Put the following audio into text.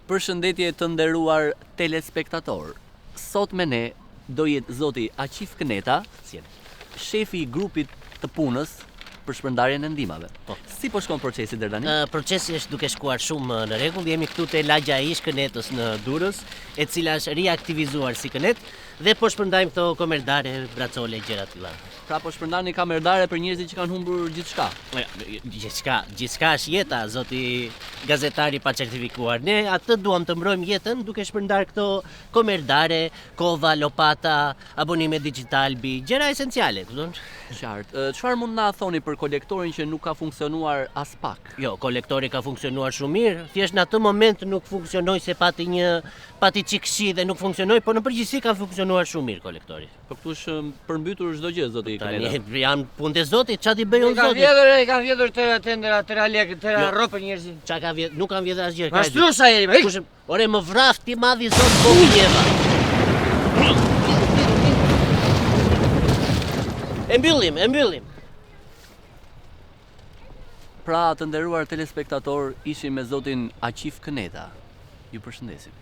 Përshëndetje të nderuar telespektator. Sot me ne do jetë zoti Aqif Këneta, shefi i grupit të punës për shpërndarjen e ndihmave. Si po shkon procesi deri tani? Procesi është duke shkuar shumë në rregull. Jemi këtu te lagja e ish Kënetës në Durrës, e cila është riaktivizuar si Kënet dhe po shpërndajmë këto komerdare, bracole, gjëra të tilla. Pra po shpërndani kamerdare për njerëzit që kanë humbur gjithçka. Gjithçka është jeta, zoti gazetari pa certifikuar. Ne atë duam të mbrojmë jetën duke shpërndar këto komerdare, kova, lopata, abonime digital, gjëra esenciale, kupton? Qartë. Çfarë mund na thoni për kolektorin që nuk ka funksionuar as pak? Jo, kolektori ka funksionuar shumë mirë, thjesht në atë moment nuk funksionoi se pati çikshi dhe nuk funksionoi, por në përgjithësi ka funksionuar shumë mirë kolektori. Po këtu është përmbytur çdo gjë zoti Këneta. Tani janë punë të zotit, ç'a ti bëjon zoti? Kanë vjedhur tëra lek, tëra ropë njerëzit. Ç'a ka vjedhur? Nuk kanë vjedhur asgjë. Mashtrusa jeri. Ore më vraf ti madhi zot Bogujeva. E mbyllim. Pra, të nderuar telespektator, ishim me zotin Aqif Këneta. Ju përshëndesim.